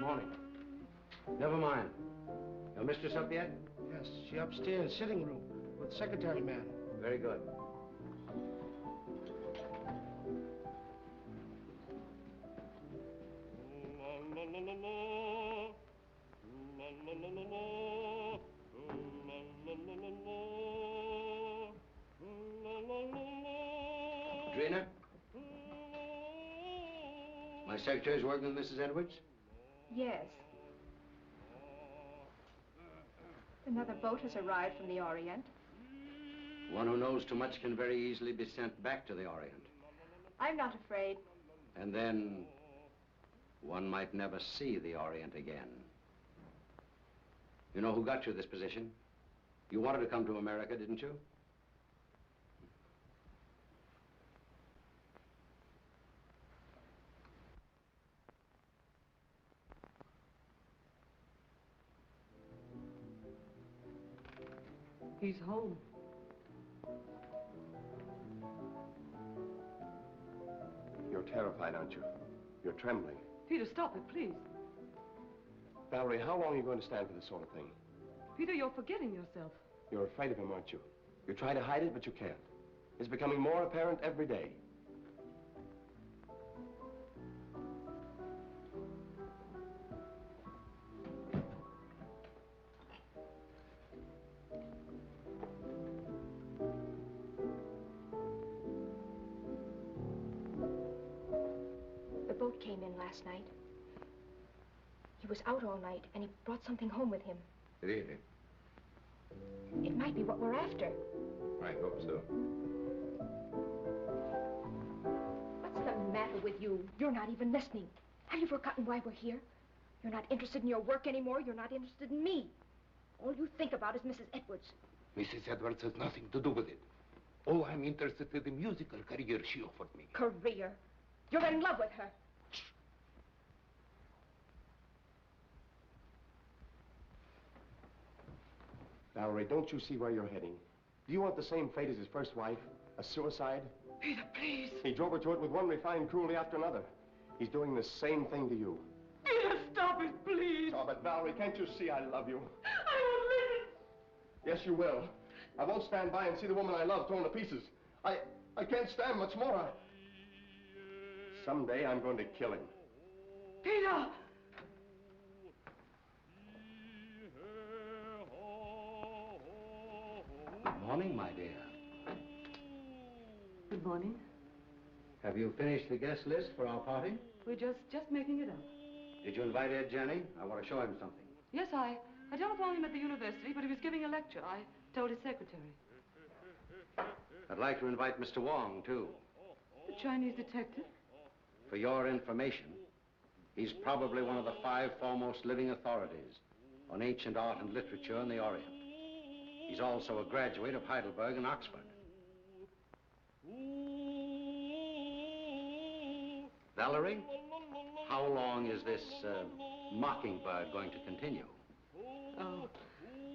Morning. Never mind. Your mistress up yet? Yes, she upstairs, sitting room, with secretary man. Very good. Drina? My secretary's working with Mrs. Edwards? Yes. Another boat has arrived from the Orient. One who knows too much can very easily be sent back to the Orient. I'm not afraid. And then one might never see the Orient again. You know who got you this position? You wanted to come to America, didn't you? He's home. You're terrified, aren't you? You're trembling. Peter, stop it, please. Valerie, how long are you going to stand for this sort of thing? Peter, you're forgetting yourself. You're afraid of him, aren't you? You try to hide it, but you can't. It's becoming more apparent every day. The boat came in last night. He was out all night, and he brought something home with him. Really? It might be what we're after. I hope so. What's the matter with you? You're not even listening. Have you forgotten why we're here? You're not interested in your work anymore. You're not interested in me. All you think about is Mrs. Edwards. Mrs. Edwards has nothing to do with it. All I'm interested in the musical career she offered me. Career? You're in love with her. Valerie, don't you see where you're heading? Do you want the same fate as his first wife? A suicide? Peter, please. He drove her to it with one refined cruelty after another. He's doing the same thing to you. Peter, stop it, please. Oh, but Valerie, can't you see I love you? I won't listen. Yes, you will. I won't stand by and see the woman I love torn to pieces. I can't stand much more. Someday I'm going to kill him. Peter! Good morning, my dear. Good morning. Have you finished the guest list for our party? We're just making it up. Did you invite Ed Jenny? I want to show him something. Yes, I telephoned him at the university, but he was giving a lecture. I told his secretary. I'd like to invite Mr. Wong, too. The Chinese detective? For your information, he's probably one of the 5 foremost living authorities on ancient art and literature in the Orient. He's also a graduate of Heidelberg and Oxford. Valerie, how long is this mockingbird going to continue? Oh,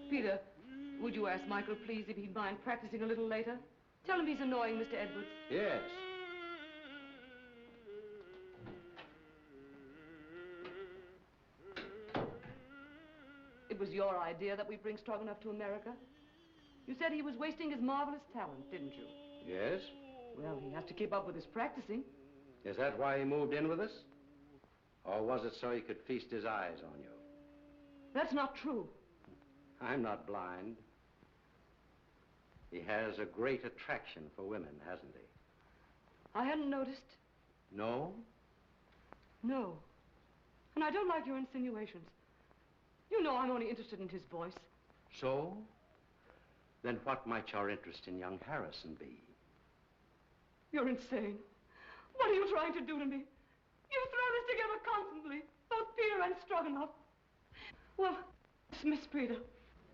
Peter, would you ask Michael, please, if he'd mind practicing a little later? Tell him he's annoying Mr. Edwards. Yes. It was your idea that we bring Stroganoff to America. You said he was wasting his marvelous talent, didn't you? Yes? Well, he has to keep up with his practicing. Is that why he moved in with us? Or was it so he could feast his eyes on you? That's not true. I'm not blind. He has a great attraction for women, hasn't he? I hadn't noticed. No? No. And I don't like your insinuations. You know I'm only interested in his voice. So? Then what might your interest in young Harrison be? You're insane. What are you trying to do to me? You throw this together constantly, both Peter and Stroganoff. Well, dismiss Peter,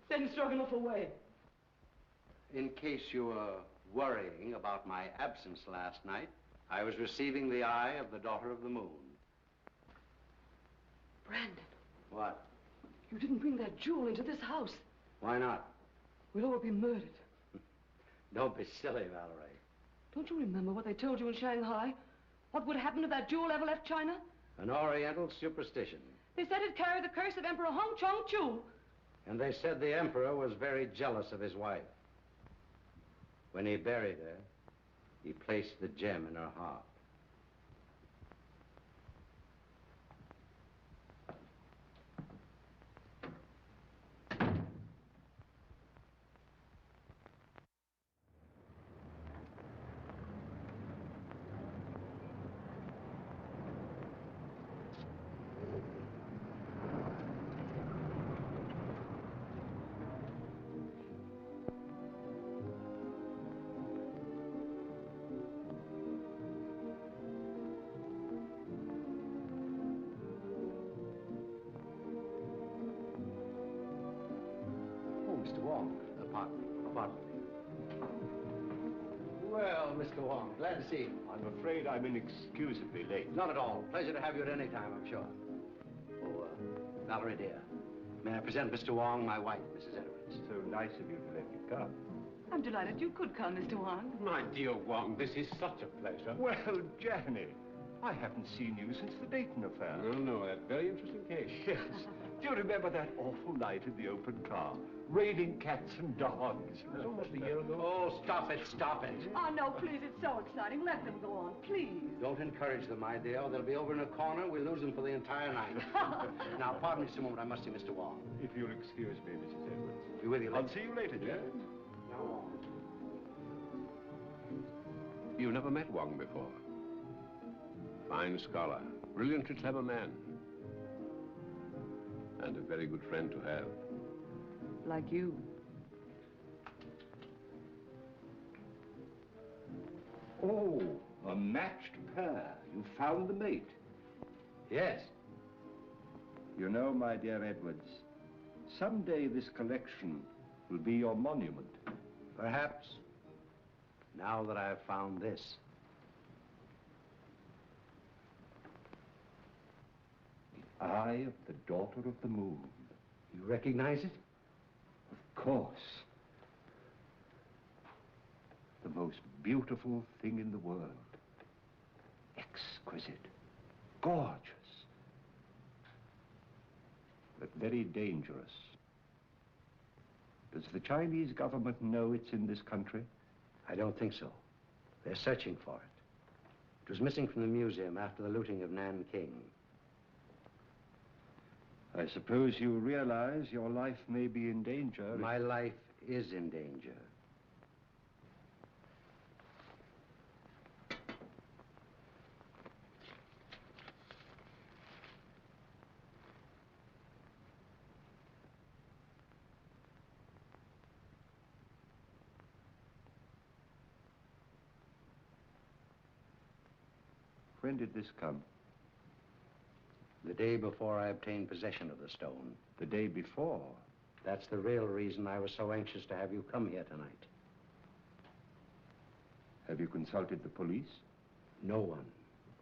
send Stroganoff away. In case you were worrying about my absence last night, I was receiving the eye of the daughter of the moon. Brandon. What? You didn't bring that jewel into this house. Why not? We'll all be murdered. Don't be silly, Valerie. Don't you remember what they told you in Shanghai? What would happen if that jewel ever left China? An Oriental superstition. They said it carried the curse of Emperor Hong Chong-Chu. And they said the emperor was very jealous of his wife. When he buried her, he placed the gem in her heart. Mr. Wong, pardon me. Well, Mr. Wong, glad to see you. I'm afraid I'm inexcusably late. Not at all. Pleasure to have you at any time, I'm sure. Oh, Valerie, dear, may I present Mr. Wong, my wife, Mrs. Edwards. So nice of you to let me come. I'm delighted you could come, Mr. Wong. My dear Wong, this is such a pleasure. Well, Janny, I haven't seen you since the Dayton affair. No, that very interesting case. Yes. Do you remember that awful night in the open car? Raining cats and dogs. It was almost a year ago. Oh, stop it, stop it. Oh, no, please, it's so exciting. Let them go on, please. Don't encourage them, my dear. They'll be over in a corner. We'll lose them for the entire night. Now, pardon me just a moment. I must see Mr. Wong. If you'll excuse me, Mrs. Edwards. Be with you later. I'll see you later, Jan. Now, Wong. You never met Wong before. Fine scholar, brilliantly clever man. And a very good friend to have. Like you. Oh, a matched pair. You found the mate. Yes. You know, my dear Edwards, someday this collection will be your monument. Perhaps. Now that I've found this. The eye of the daughter of the moon. You recognize it? Of course. The most beautiful thing in the world. Exquisite. Gorgeous. But very dangerous. Does the Chinese government know it's in this country? I don't think so. They're searching for it. It was missing from the museum after the looting of Nanking. I suppose you realize your life may be in danger. My life is in danger. When did this come? The day before I obtained possession of the stone. The day before. That's the real reason I was so anxious to have you come here tonight. Have you consulted the police? No one.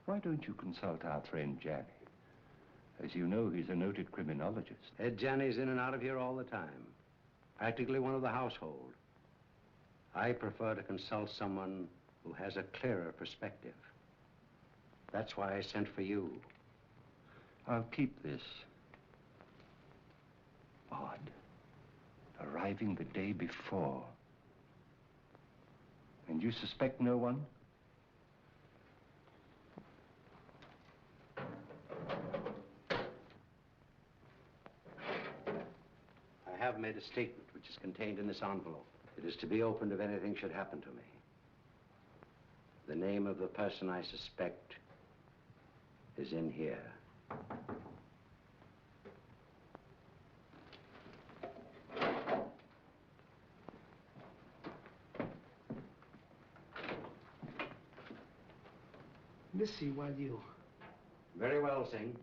Why don't you consult our friend Janny? As you know, he's a noted criminologist. Ed Janney's in and out of here all the time. Practically one of the household. I prefer to consult someone who has a clearer perspective. That's why I sent for you. I'll keep this. Odd. Arriving the day before. And you suspect no one? I have made a statement which is contained in this envelope. It is to be opened if anything should happen to me. The name of the person I suspect is in here. Missy, while you... Very well, Singh.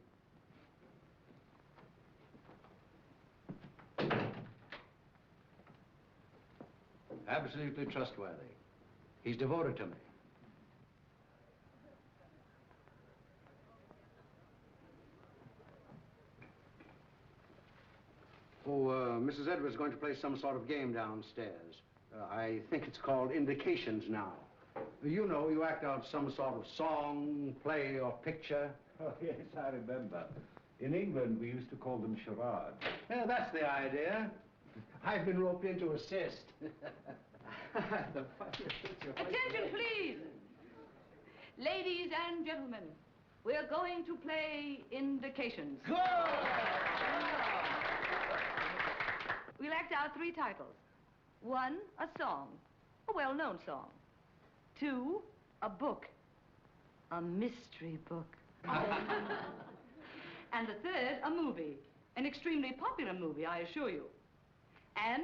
Absolutely trustworthy. He's devoted to me. Oh, Mrs. Edwards is going to play some sort of game downstairs. I think it's called Indications now. You know, you act out some sort of song, play, or picture, Oh, yes, I remember. In England, we used to call them charades. Yeah, that's the idea. I've been roped in to assist. Attention, please. Ladies and gentlemen, we're going to play indications. We'll act out 3 titles. 1, a song, a well-known song. 2, a book, a mystery book. And the 3rd, a movie, an extremely popular movie, I assure you. And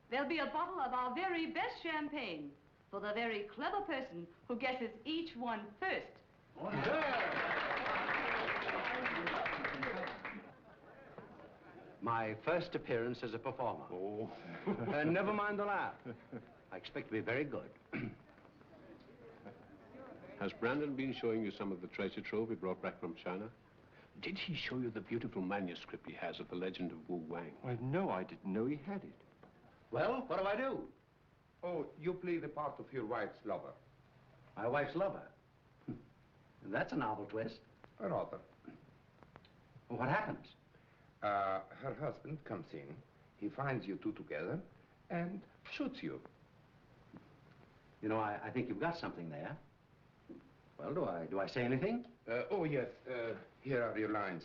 there'll be a bottle of our very best champagne for the very clever person who guesses each one first. My first appearance as a performer. Oh. Never mind the laugh. I expect to be very good. Has Brandon been showing you some of the treasure trove he brought back from China? Did he show you the beautiful manuscript he has of the legend of Wu Wang? Well, no, I didn't know he had it. Well, what do I do? Oh, you play the part of your wife's lover. My wife's lover. That's a novel twist. Rather. Well, what happens? Her husband comes in, he finds you two together, and shoots you. You know, I think you've got something there. Well, do I say anything? Oh, yes, here are your lines.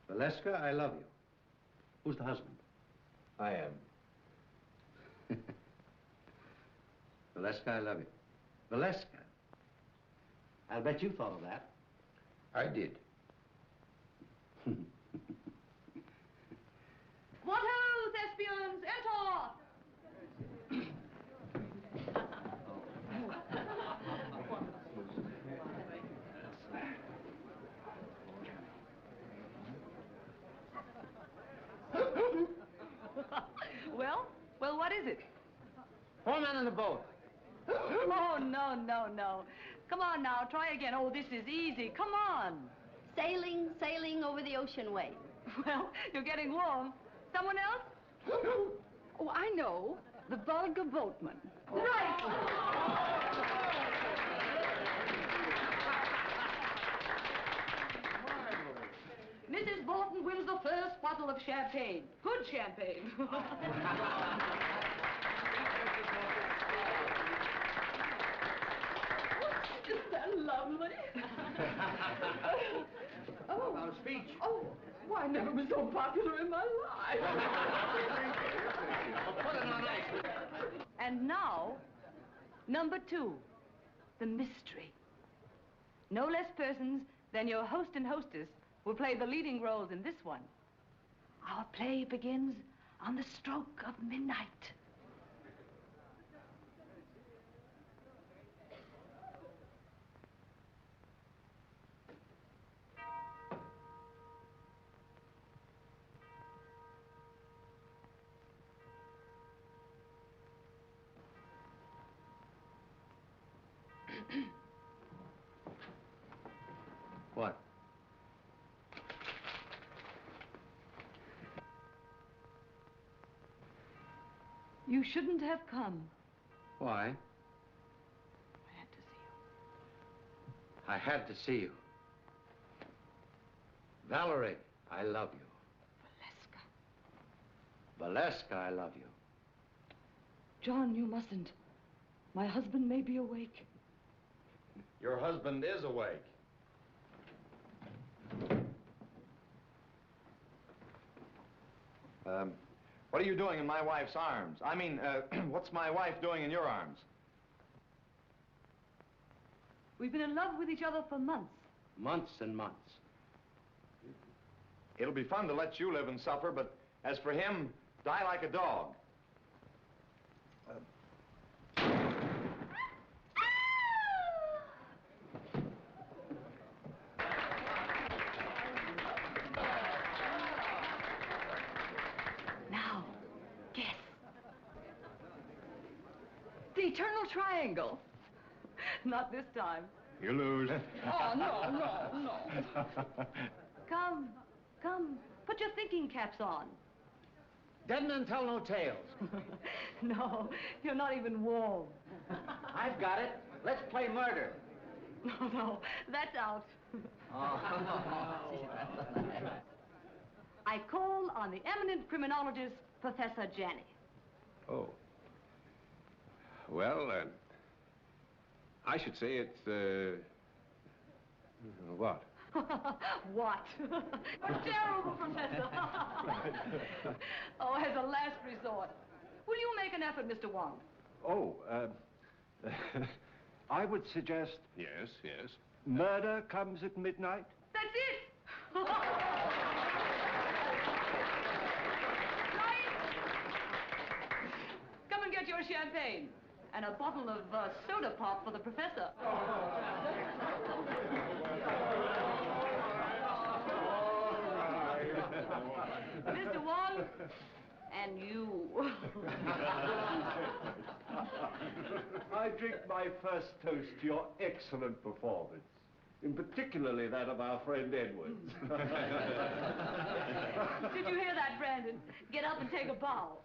Valeska, I love you. Who's the husband? I am. Valeska, I love you. Valeska. I'll bet you thought of that. I did. What ho, thespians, enter! Well, what is it? 4 men in the boat. Oh, no, no, no. Come on now, try again. Oh, this is easy. Come on. Sailing over the ocean wave. Well, you're getting warm. Someone else? Oh, I know. The vulgar boatman. Right! Mrs. Bolton wins the first bottle of champagne. Good champagne. Isn't that lovely? Oh, about a speech. Oh, why, I never was so popular in my life. Put it on ice. And now, number 2, the mystery. No less persons than your host and hostess will play the leading roles in this one. Our play begins on the stroke of midnight. What? You shouldn't have come. Why? I had to see you. I had to see you. Valerie, I love you. Valeska. Valeska, I love you. John, you mustn't. My husband may be awake. Your husband is awake. What are you doing in my wife's arms? I mean, what's my wife doing in your arms? We've been in love with each other for months. Months and months. It'll be fun to let you live and suffer, but as for him, die like a dog. Now, guess. The eternal triangle. Not this time. You lose. Oh, no. Come. Put your thinking caps on. Dead men tell no tales. No, you're not even warm. I've got it. Let's play murder. No, that's out. I call on the eminent criminologist, Professor Janney. Oh. Well, I should say it's, what? What? Terrible, Professor. Oh, as a last resort. Will you make an effort, Mr. Wong? Oh, I would suggest Yes, yes. murder comes at midnight. That's it! Right. Come and get your champagne. And a bottle of soda pop for the professor. Mr. Wong, and you. I drink my first toast to your excellent performance, in particularly that of our friend Edwards. Did you hear that, Brandon? Get up and take a bow.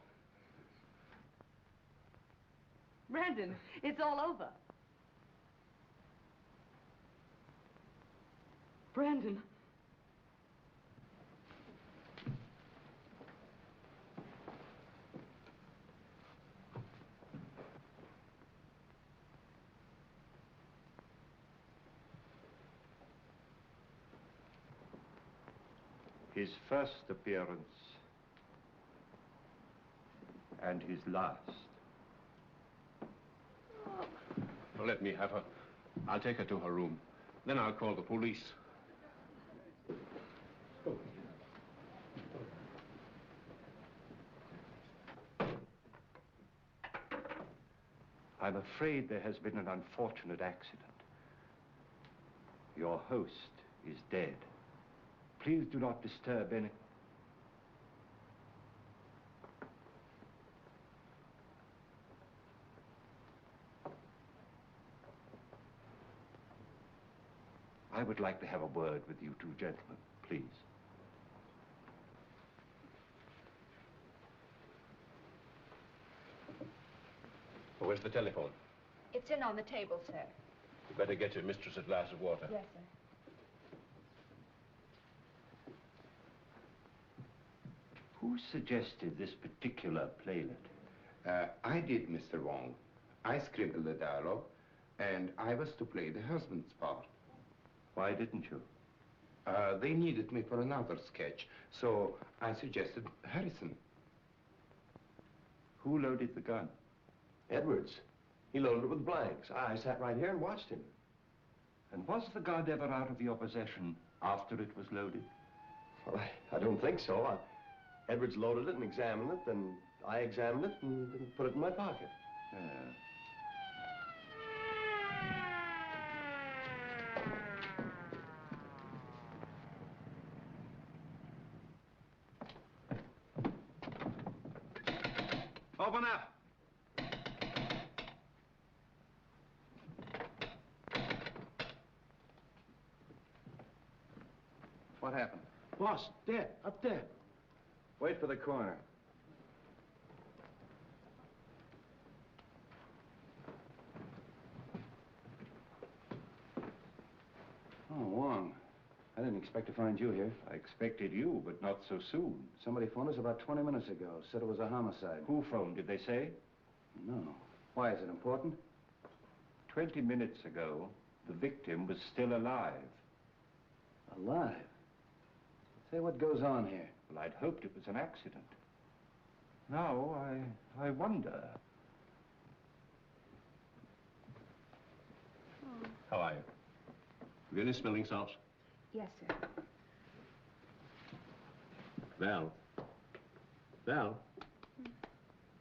Brandon, it's all over. Brandon. His first appearance and his last. Well, let me have her. I'll take her to her room. Then I'll call the police. I'm afraid there has been an unfortunate accident. Your host is dead. Please do not disturb any... I would like to have a word with you two gentlemen, please. Where's the telephone? It's in on the table, sir. You better get your mistress a glass of water. Yes, sir. Who suggested this particular playlet? I did, Mr. Wong. I scribbled the dialogue, and I was to play the husband's part. Why didn't you? They needed me for another sketch, so I suggested Harrison. Who loaded the gun? Edwards. He loaded it with blanks. I sat right here and watched him. And was the gun ever out of your possession after it was loaded? Well, I don't think so. Edwards loaded it and examined it, then I examined it and put it in my pocket. Yeah. Open up! What happened? Boss, dead, up there. Wait for the coroner. Oh, Wong. I didn't expect to find you here. I expected you, but not so soon. Somebody phoned us about 20 minutes ago. Said it was a homicide. Who phoned, did they say? No. Why, is it important? 20 minutes ago, the victim was still alive. Alive? Say, what goes on here? Well, I'd hoped it was an accident. Now, I wonder. How are you? You got any smelling salts? Yes, sir. Val? Val?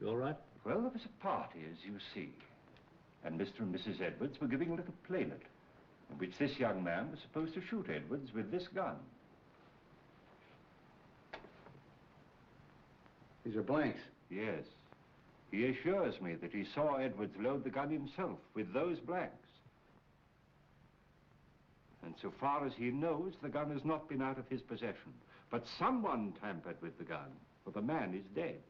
You all right? Well, there was a party, as you see. And Mr. and Mrs. Edwards were giving a little playlet, in which this young man was supposed to shoot Edwards with this gun. These are blanks. Yes. He assures me that he saw Edwards load the gun himself with those blanks. And so far as he knows, the gun has not been out of his possession. But someone tampered with the gun, for the man is dead.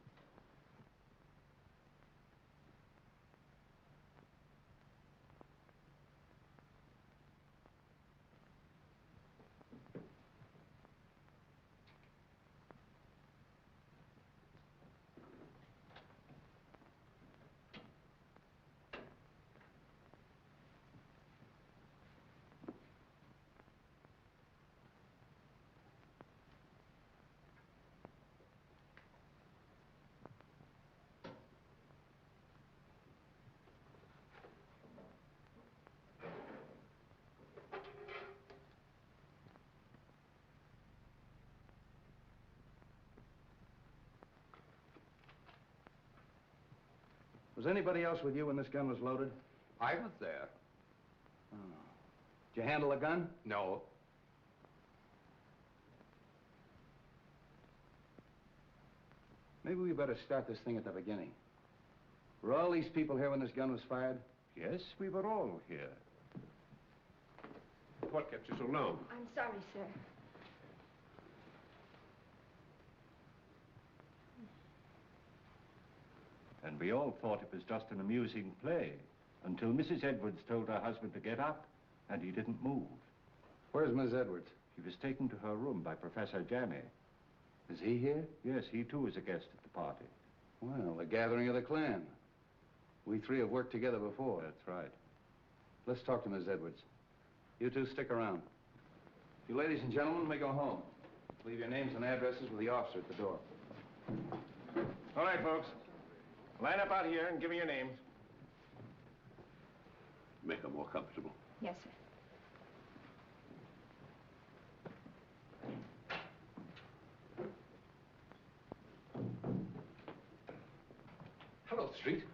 anybody else with you when this gun was loaded? I was there. Oh. Did you handle the gun? No. Maybe we better start this thing at the beginning. Were all these people here when this gun was fired? Yes, we were all here. What kept you so long? I'm sorry, sir. And we all thought it was just an amusing play until Mrs. Edwards told her husband to get up, and he didn't move. Where's Miss Edwards? He was taken to her room by Professor Janney. Is he here? Yes, he too is a guest at the party. Well, the gathering of the clan. We three have worked together before. That's right. Let's talk to Miss Edwards. You two stick around. You ladies and gentlemen may go home. Leave your names and addresses with the officer at the door. All right, folks. Line up out here and give me your names. Make her more comfortable. Yes, sir. Hello, Street.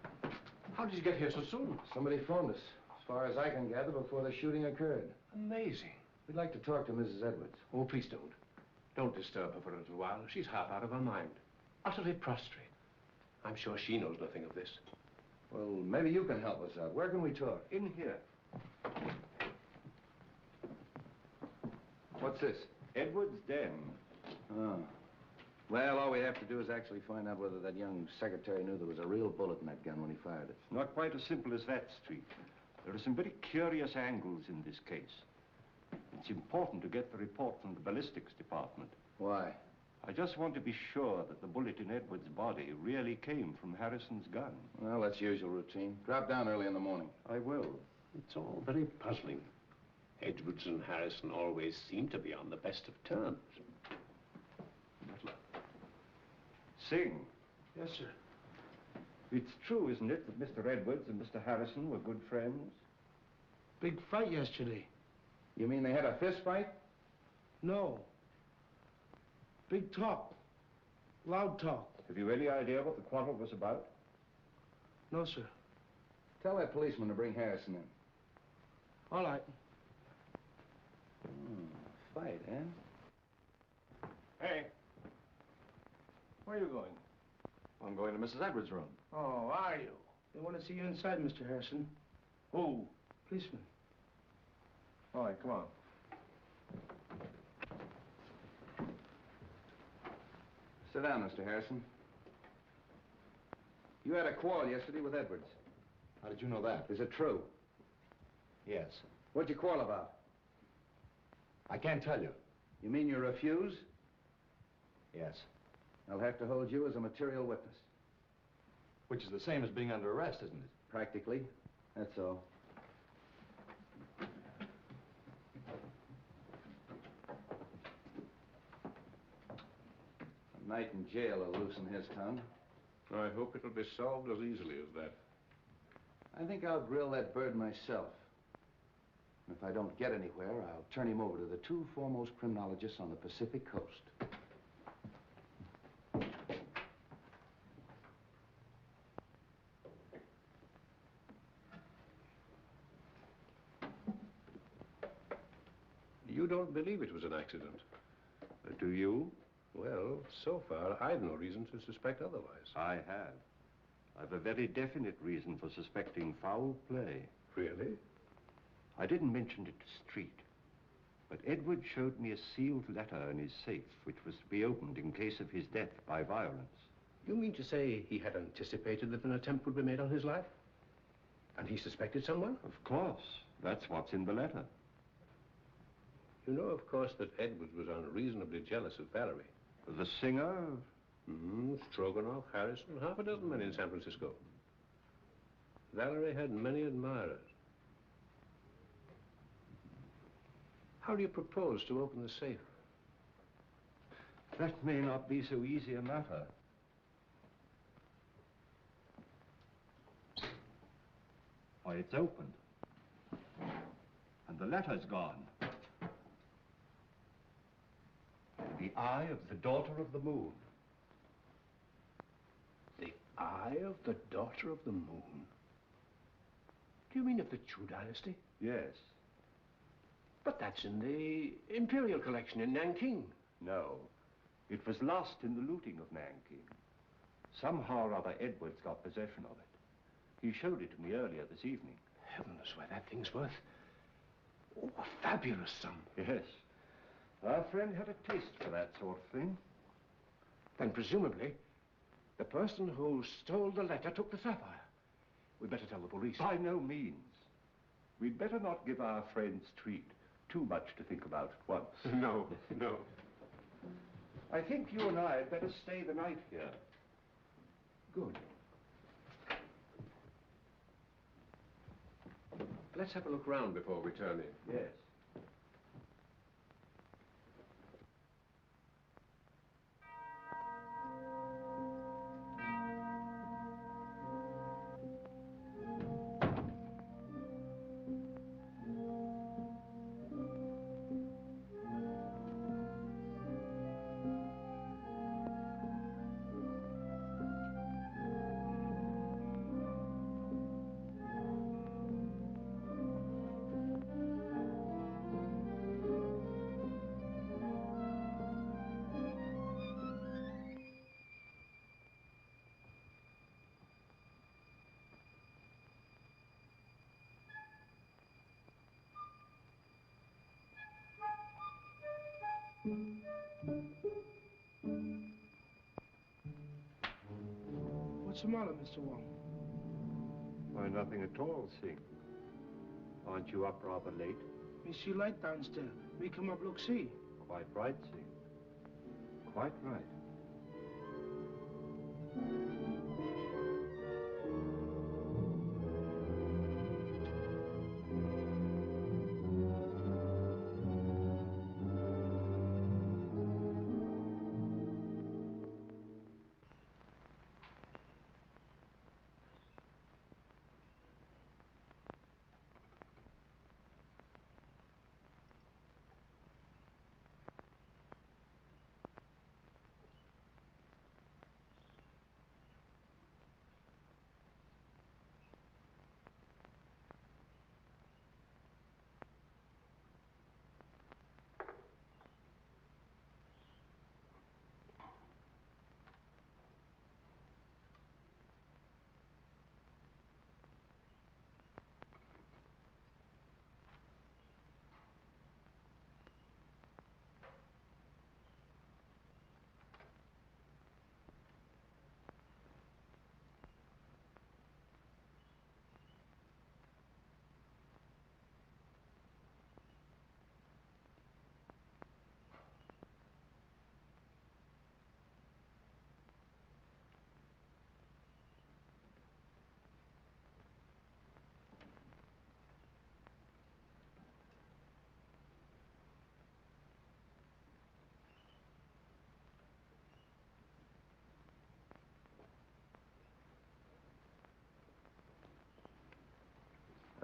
How did you get here so soon? Somebody phoned us. As far as I can gather, before the shooting occurred. Amazing. We'd like to talk to Mrs. Edwards. Oh, please don't. Don't disturb her for a little while. She's half out of her mind. Utterly prostrate. I'm sure she knows nothing of this. Well, maybe you can help us out. Where can we talk? In here. What's this? Edwards' den. Oh. Well, all we have to do is actually find out whether that young secretary knew there was a real bullet in that gun when he fired it. Not quite as simple as that, Street. There are some very curious angles in this case. It's important to get the report from the ballistics department. Why? I just want to be sure that the bullet in Edwards' body really came from Harrison's gun. Well, that's usual routine. Drop down early in the morning. I will. It's all very puzzling. Edwards and Harrison always seem to be on the best of terms. Butler. Sing. Yes, sir. It's true, isn't it, that Mr. Edwards and Mr. Harrison were good friends? Big fight yesterday. You mean they had a fist fight? No. Big talk. Loud talk. Have you any idea what the quarrel was about? No, sir. Tell that policeman to bring Harrison in. All right. Fight, eh? Hey. Where are you going? I'm going to Mrs. Edwards' room. Oh, are you? They want to see you inside, Mr. Harrison. Who? Policeman. All right, come on. Sit down, Mr. Harrison. You had a quarrel yesterday with Edwards. How did you know that? Is it true? Yes. What'd you quarrel about? I can't tell you. You mean you refuse? Yes. I'll have to hold you as a material witness. Which is the same as being under arrest, isn't it? Practically. That's all. A night in jail will loosen his tongue. I hope it'll be solved as easily as that. I think I'll grill that bird myself. And if I don't get anywhere, I'll turn him over to the two foremost criminologists on the Pacific Coast. You don't believe it was an accident? Do you? Well, so far, I've no reason to suspect otherwise. I have. I've a very definite reason for suspecting foul play. Really? I didn't mention it to Street, but Edward showed me a sealed letter in his safe, which was to be opened in case of his death by violence. You mean to say he had anticipated that an attempt would be made on his life? And he suspected someone? Of course. That's what's in the letter. You know, of course, that Edwards was unreasonably jealous of Valerie. The singer? Stroganoff, Harrison, half a dozen men in San Francisco. Valerie had many admirers. How do you propose to open the safe? That may not be so easy a matter. Why, it's opened. And the letter's gone. The eye of the daughter of the moon. The Eye of the Daughter of the Moon? Do you mean of the Chu dynasty? Yes. But that's in the Imperial Collection in Nanking. No. It was lost in the looting of Nanking. Somehow or other, Edwards got possession of it. He showed it to me earlier this evening. Heavens, why, that thing's worth a fabulous sum. Yes. Our friend had a taste for that sort of thing. Then presumably, the person who stole the letter took the sapphire. We'd better tell the police. By no means. We'd better not give our friend's treat too much to think about at once. No, no. I think you and I had better stay the night here. Good. Let's have a look round before returning. Yes. What's the matter, Mr. Wong? Why, nothing at all, Sing. Aren't you up rather late? Me see light downstairs. Me come up look see. Quite right, Sing. Quite right.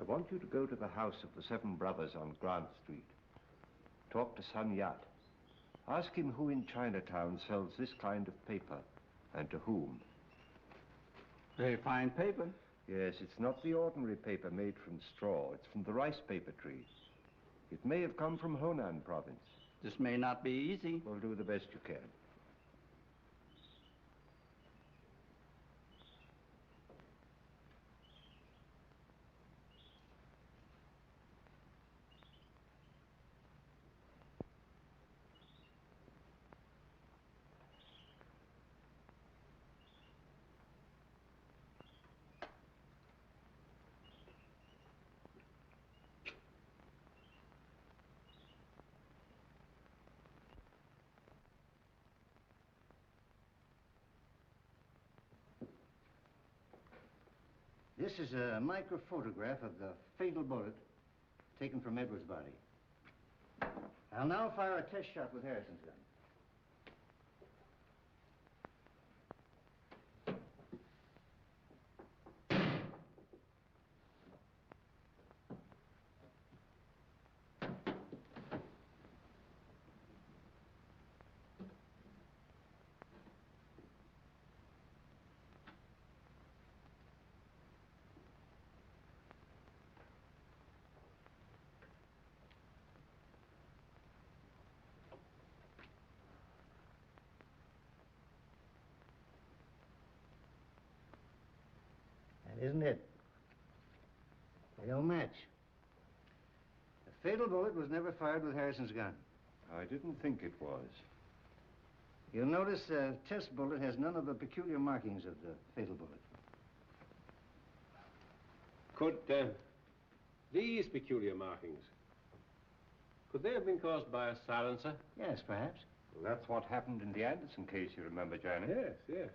I want you to go to the house of the Seven Brothers on Grant Street. Talk to Sun Yat. Ask him who in Chinatown sells this kind of paper, and to whom. Very fine paper. Yes, it's not the ordinary paper made from straw. It's from the rice paper tree. It may have come from Honan province. This may not be easy. Well, do the best you can. This is a microphotograph of the fatal bullet taken from Edwards' body. I'll now fire a test shot with Harrison's gun. isn't it? They don't match. The fatal bullet was never fired with Harrison's gun. I didn't think it was. You'll notice the test bullet has none of the peculiar markings of the fatal bullet. Could these peculiar markings, could they have been caused by a silencer? Yes, perhaps. Well, that's what happened in the Anderson case, you remember, Johnny? Yes, yes.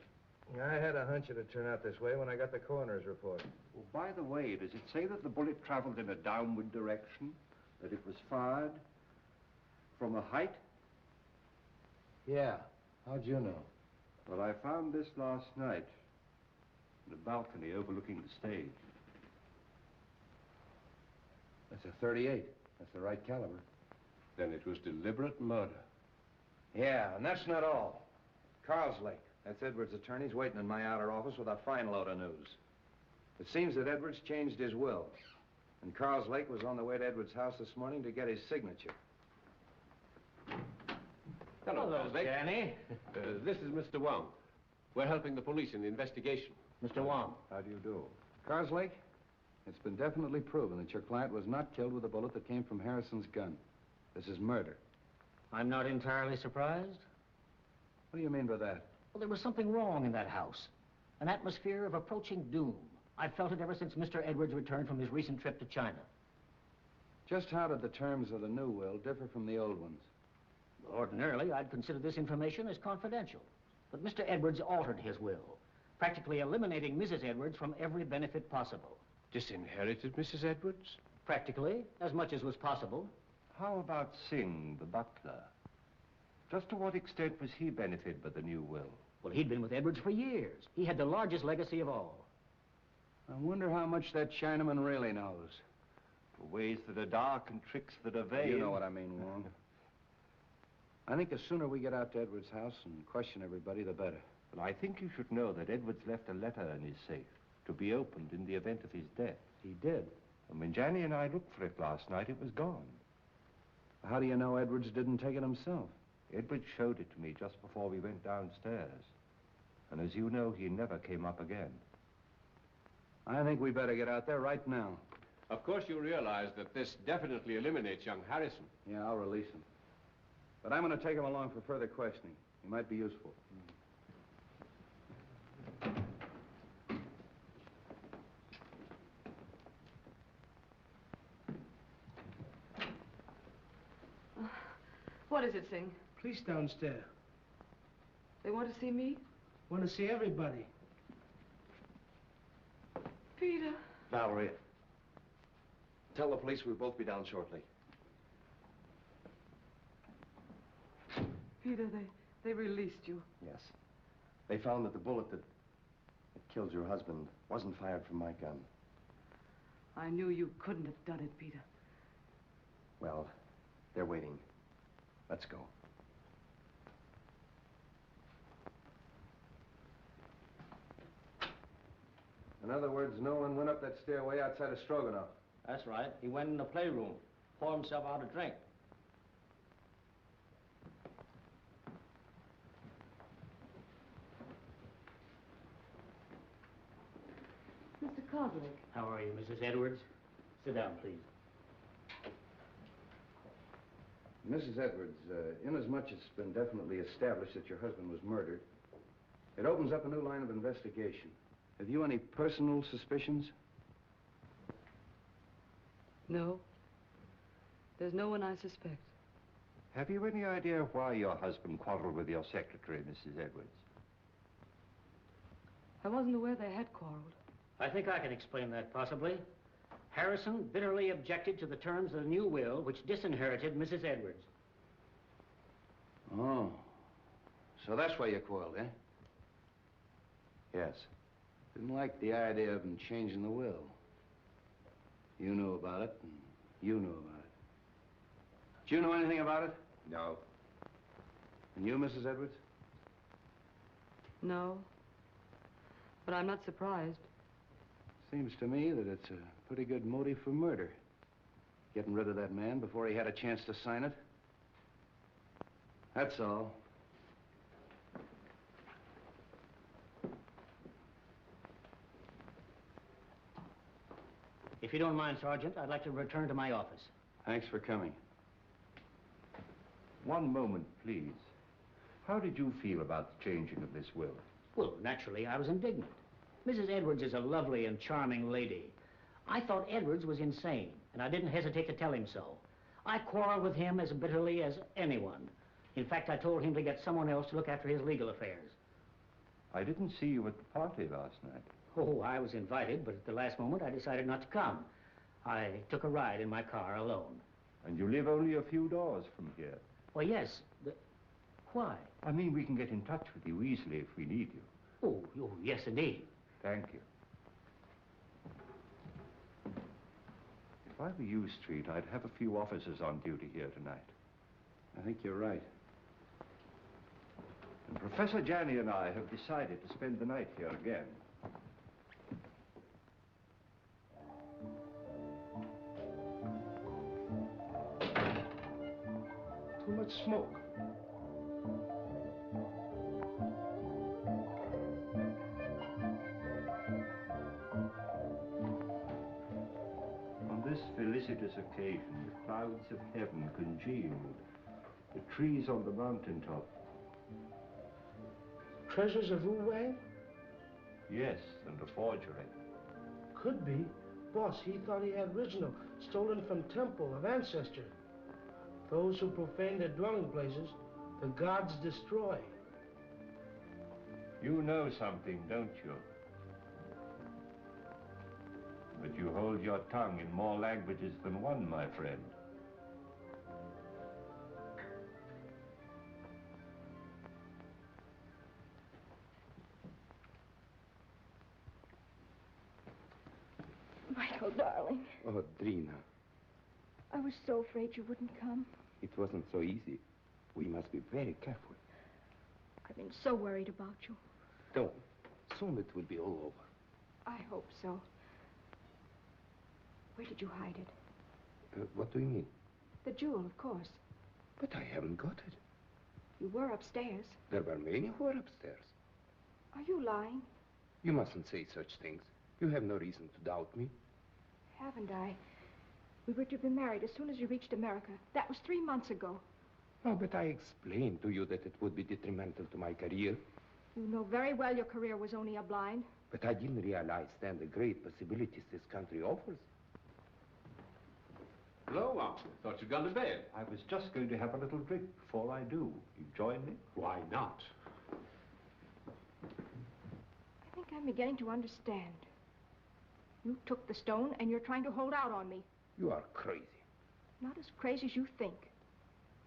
I had a hunch it'd turn out this way when I got the coroner's report. Well, by the way, does it say that the bullet traveled in a downward direction? That it was fired from a height? Yeah. How'd you know? Well, I found this last night in a balcony overlooking the stage. That's a .38. That's the right caliber. Then it was deliberate murder. Yeah, and that's not all. Carlslake, that's Edwards' attorney's waiting in my outer office with a fine load of news. It seems that Edwards changed his will, and Carlslake was on the way to Edwards' house this morning to get his signature. Hello, Danny. This is Mr. Wong. We're helping the police in the investigation. Mr. Wong. How do you do? Carslake, it's been definitely proven that your client was not killed with a bullet that came from Harrison's gun. This is murder. I'm not entirely surprised. What do you mean by that? Well, there was something wrong in that house. An atmosphere of approaching doom. I've felt it ever since Mr. Edwards returned from his recent trip to China. Just how did the terms of the new will differ from the old ones? Ordinarily, I'd consider this information as confidential. But Mr. Edwards altered his will, practically eliminating Mrs. Edwards from every benefit possible. Disinherited Mrs. Edwards? Practically, as much as was possible. How about Singh, the butler? Just to what extent was he benefited by the new will? Well, he'd been with Edwards for years. He had the largest legacy of all. I wonder how much that Chinaman really knows. For ways that are dark and tricks that are vain. You know what I mean, Wong. I think the sooner we get out to Edwards' house and question everybody, the better. But I think you should know that Edwards left a letter in his safe to be opened in the event of his death. He did. And when Janny and I looked for it last night, it was gone. How do you know Edwards didn't take it himself? Edwards showed it to me just before we went downstairs. And as you know, he never came up again. I think we better get out there right now. Of course you realize that this definitely eliminates young Harrison. Yeah, I'll release him. But I'm going to take him along for further questioning. He might be useful. What is it, Singh? Police downstairs. They want to see me? Want to see everybody. Peter. Valerie, tell the police we'll both be down shortly. Peter, they released you. Yes. They found that the bullet that killed your husband wasn't fired from my gun. I knew you couldn't have done it, Peter. Well, they're waiting. Let's go. In other words, Nolan went up that stairway outside of Stroganoff. That's right. He went in the playroom, poured himself out a drink. Mr. Kozlik. How are you, Mrs. Edwards? Sit down, please. Mrs. Edwards, inasmuch it's been definitely established that your husband was murdered, it opens up a new line of investigation. Have you any personal suspicions? No. There's no one I suspect. Have you any idea why your husband quarreled with your secretary, Mrs. Edwards? I wasn't aware they had quarreled. I think I can explain that, possibly. Harrison bitterly objected to the terms of the new will, which disinherited Mrs. Edwards. Oh. So that's why you quarreled, eh? Yes. Didn't like the idea of him changing the will. You knew about it, and you knew about it. Did you know anything about it? No. And you, Mrs. Edwards? No. But I'm not surprised. Seems to me that it's a pretty good motive for murder. Getting rid of that man before he had a chance to sign it. That's all. If you don't mind, Sergeant, I'd like to return to my office. Thanks for coming. One moment, please. How did you feel about the changing of this will? Well, naturally, I was indignant. Mrs. Edwards is a lovely and charming lady. I thought Edwards was insane, and I didn't hesitate to tell him so. I quarreled with him as bitterly as anyone. In fact, I told him to get someone else to look after his legal affairs. I didn't see you at the party last night. Oh, I was invited, but at the last moment I decided not to come. I took a ride in my car alone. And you live only a few doors from here. Well, yes. Why? I mean, we can get in touch with you easily if we need you. Oh, yes, indeed. Thank you. If I were you, Street, I'd have a few officers on duty here tonight. I think you're right. And Professor Janney and I have decided to spend the night here again. Too much smoke. On this felicitous occasion, the clouds of heaven congealed. The trees on the mountaintop. Treasures of Wu Wang? Yes, and a forgery. Could be. Boss, he thought he had original, stolen from temple of ancestor. Those who profane their dwelling places, the gods destroy. You know something, don't you? But you hold your tongue in more languages than one, my friend. Michael, darling, Oh, Drina, I was so afraid you wouldn't come. it wasn't so easy. We must be very careful. I've been so worried about you. Don't. Soon it will be all over. I hope so. Where did you hide it? What do you mean? The jewel, of course. But I haven't got it. You were upstairs. There were many who were upstairs. Are you lying? You mustn't say such things. You have no reason to doubt me. Haven't I? We were to be married as soon as you reached America. That was 3 months ago. Oh, but I explained to you that it would be detrimental to my career. You know very well your career was only a blind. But I didn't realize then the great possibilities this country offers. Hello, Wong. Thought you'd gone to bed. I was just going to have a little drink before I do. You join me? Why not? I think I'm beginning to understand. You took the stone and you're trying to hold out on me. You are crazy. Not as crazy as you think.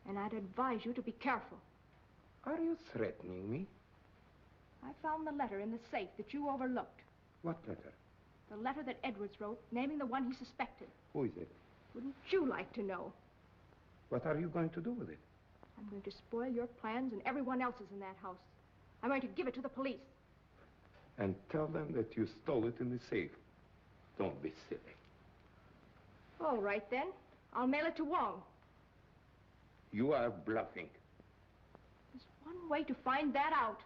And I'd advise you to be careful. Are you threatening me? I found the letter in the safe that you overlooked. What letter? The letter that Edwards wrote, naming the one he suspected. Who is it? Wouldn't you like to know? What are you going to do with it? I'm going to spoil your plans and everyone else's in that house. I'm going to give it to the police. And tell them that you stole it in the safe. Don't be silly. All right, then. I'll mail it to Wong. You are bluffing. There's one way to find that out.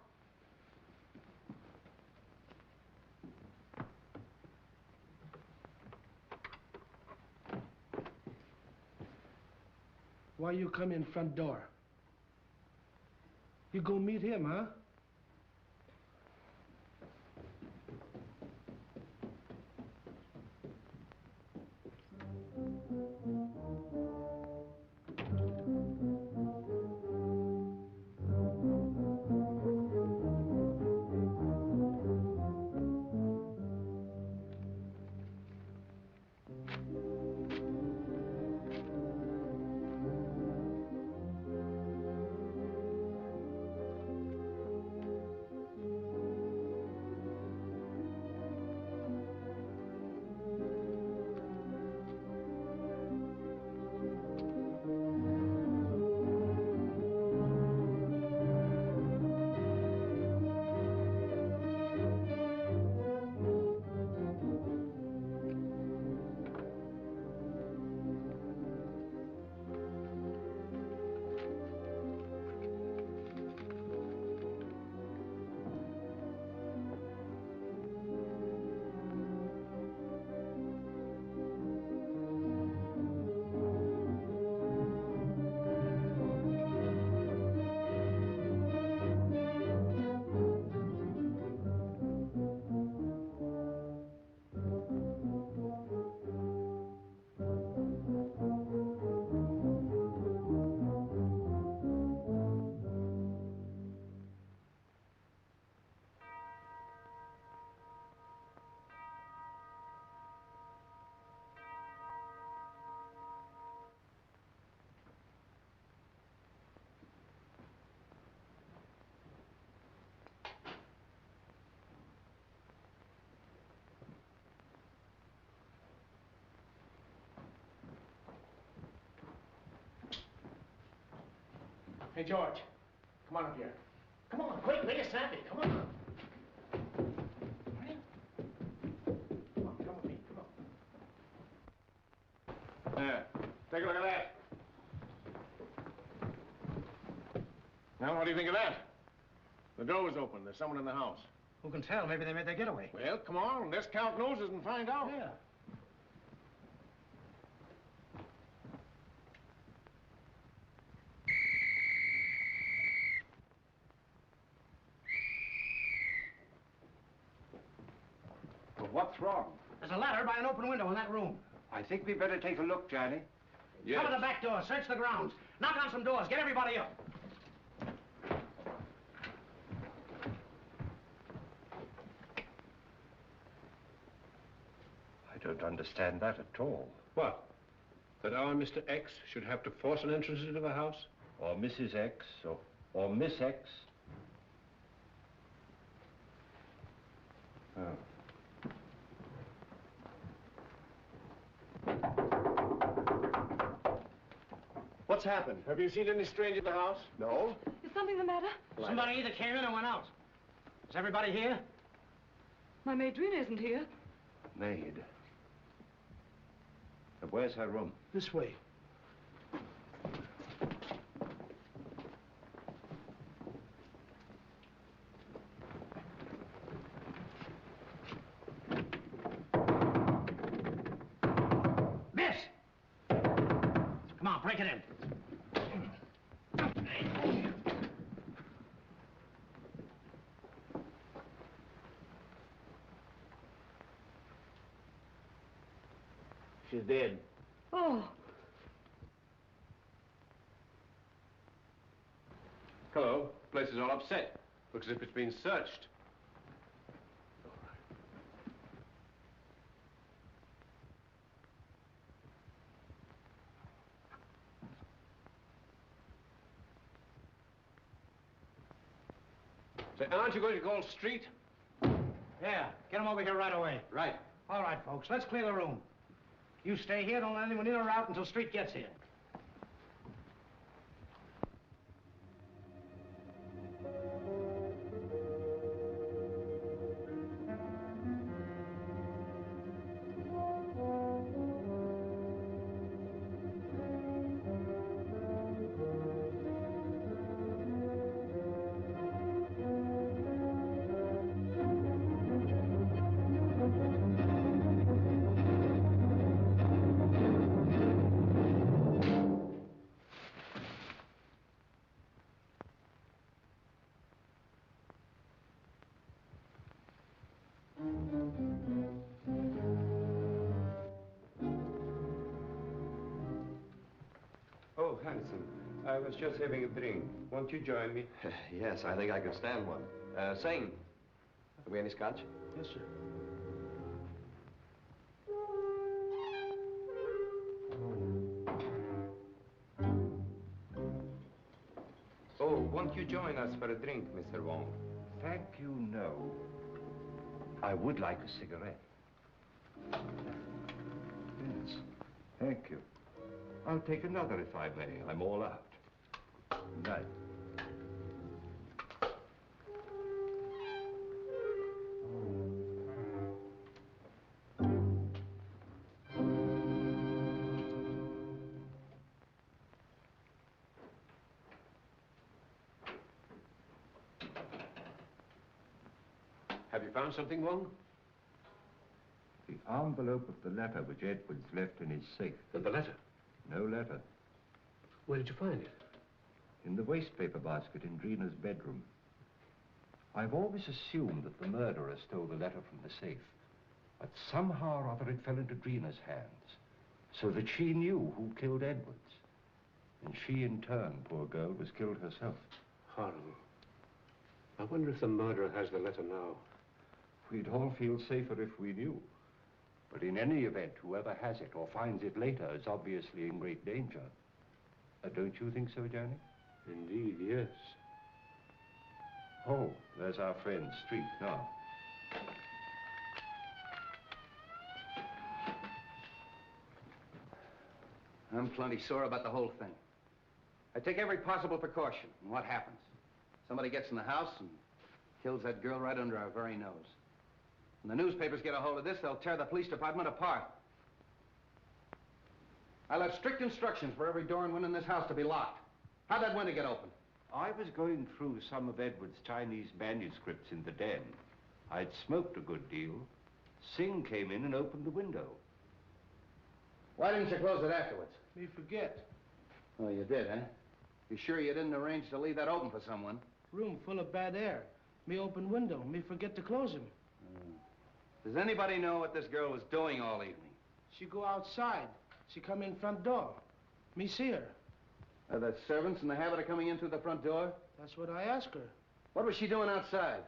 Why you come in front door? You go meet him, huh? Hey, George, come on up here. Come on, quick, make it snappy. Come on. Come on, come with me. Come on. There. Take a look at that. Now, what do you think of that? The door was open. There's someone in the house. Who can tell? Maybe they made their getaway. Well, come on. Let's count noses and find out. Yeah. Well, what's wrong? There's a ladder by an open window in that room. I think we better take a look, Johnny. Yes. Cover the back door. Search the grounds. Knock on some doors. Get everybody up. I don't understand that at all. What? That our Mr. X should have to force an entrance into the house? Or Mrs. X, or Miss X. Oh. What's happened? Have you seen any stranger in the house? No. Is something the matter? Somebody either came in or went out. Is everybody here? My maid Drina isn't here. Maid. Where's her room? This way. Miss! Come on, break it in. She's dead. Oh. Hello. Place is all upset. Looks as if it's been searched. Say, aren't you going to call Street? Yeah, get them over here right away. Right. All right, folks, let's clear the room. You stay here, don't let anyone in or out until Street gets here. Oh, handsome. I was just having a drink. Won't you join me? Yes, I think I could stand one. Sing. Have we any scotch? Yes, sir. Oh, won't you join us for a drink, Mr. Wong? Thank you, no. I would like a cigarette. Yes, thank you. I'll take another if I may. I'm all out. Good night. Have you found something, Wong? The envelope of the letter which Edwards left in his safe. And the letter? No letter. Where did you find it? In the wastepaper basket in Drina's bedroom. I've always assumed that the murderer stole the letter from the safe. But somehow or other it fell into Drina's hands. So that she knew who killed Edwards. And she, in turn, poor girl, was killed herself. Horrible. I wonder if the murderer has the letter now. We'd all feel safer if we knew. But in any event, whoever has it or finds it later is obviously in great danger. Don't you think so, Johnny? Indeed, yes. Oh, there's our friend, Street, now. I'm plenty sore about the whole thing. I take every possible precaution. And what happens? Somebody gets in the house and kills that girl right under our very nose. When the newspapers get a hold of this, they'll tear the police department apart. I left strict instructions for every door and window in this house to be locked. How'd that window get open? I was going through some of Edward's Chinese manuscripts in the den. I'd smoked a good deal. Singh came in and opened the window. Why didn't you close it afterwards? Me forget. Oh, you did, huh? You sure you didn't arrange to leave that open for someone? Room full of bad air. Me open window. Me forget to close him. Does anybody know what this girl was doing all evening? She go outside. She come in front door. Me see her. Are the servants in the habit of coming in through the front door? That's what I asked her. What was she doing outside?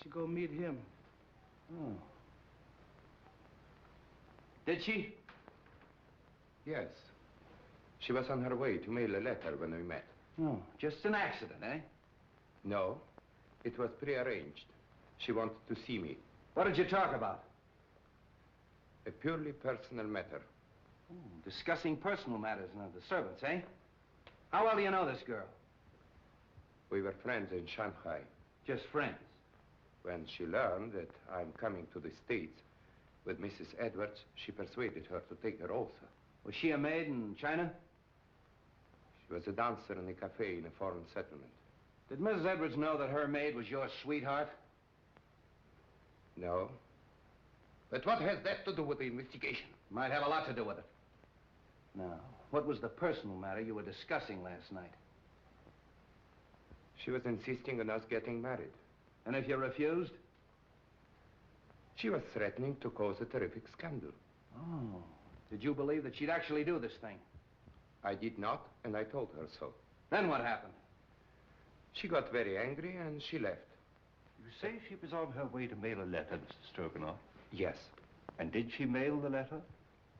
She go meet him. Oh. Did she? Yes. She was on her way to mail a letter when we met. Oh, just an accident, eh? No, it was prearranged. She wanted to see me. What did you talk about? A purely personal matter. Discussing personal matters now, the servants, eh? How well do you know this girl? We were friends in Shanghai. Just friends? When she learned that I'm coming to the States with Mrs. Edwards, she persuaded her to take her also. Was she a maid in China? She was a dancer in a cafe in a foreign settlement. Did Mrs. Edwards know that her maid was your sweetheart? No. But what has that to do with the investigation? Might have a lot to do with it. Now, what was the personal matter you were discussing last night? She was insisting on us getting married. And if you refused? She was threatening to cause a terrific scandal. Oh. Did you believe that she'd actually do this thing? I did not, and I told her so. Then what happened? She got very angry and she left. You say she was on her way to mail a letter, Mr. Stroganoff? Yes. And did she mail the letter?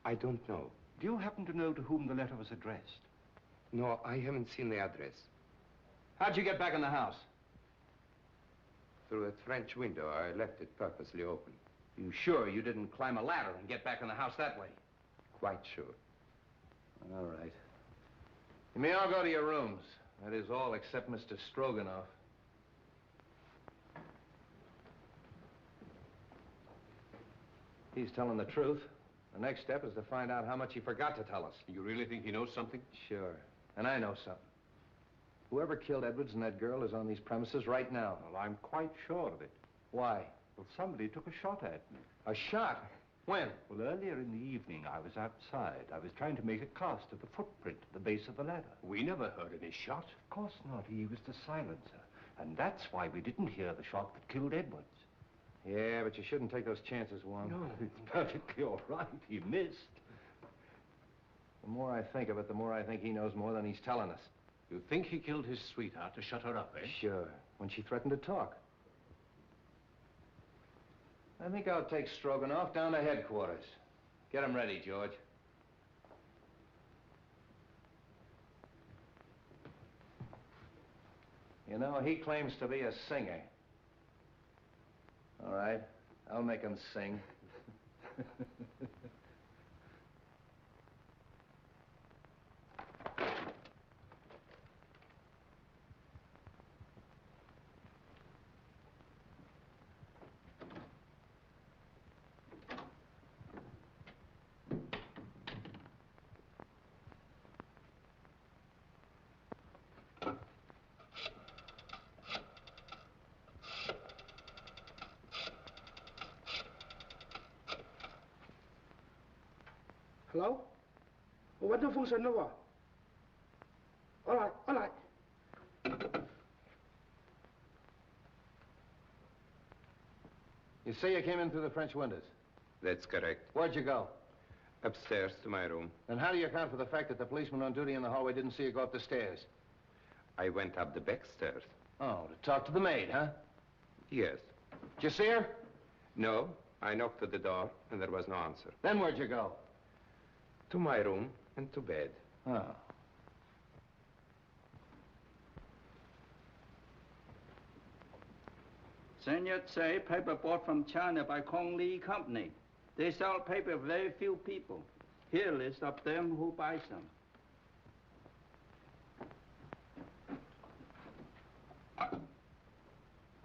I don't know. Do you happen to know to whom the letter was addressed? No, I haven't seen the address. How'd you get back in the house? Through that French window. I left it purposely open. You sure you didn't climb a ladder and get back in the house that way? Quite sure. All right. You may all go to your rooms. That is all except Mr. Stroganoff. He's telling the truth. The next step is to find out how much he forgot to tell us. You really think he knows something? Sure. And I know something. Whoever killed Edwards and that girl is on these premises right now. Well, I'm quite sure of it. Why? Well, somebody took a shot at me. A shot? When? Well, earlier in the evening, I was outside. I was trying to make a cast of the footprint at the base of the ladder. We never heard any shot. Of course not. He was the silencer. And that's why we didn't hear the shot that killed Edwards. Yeah, but you shouldn't take those chances, Wong. No, it's perfectly all right. He missed. The more I think of it, the more I think he knows more than he's telling us. You think he killed his sweetheart to shut her up, eh? Sure. When she threatened to talk. I think I'll take Stroganoff down to headquarters. Get him ready, George. You know, he claims to be a singer. All right, I'll make him sing. Hello? What the function number? All right, all right. You say you came in through the French windows? That's correct. Where'd you go? Upstairs to my room. And how do you account for the fact that the policeman on duty in the hallway didn't see you go up the stairs? I went up the back stairs. Oh, to talk to the maid, huh? Yes. Did you see her? No, I knocked at the door, and there was no answer. Then where'd you go? To my room and to bed. Oh. Sun Yat-say paper bought from China by Kong Lee Company. They sell paper very few people. Here list of them who buys them.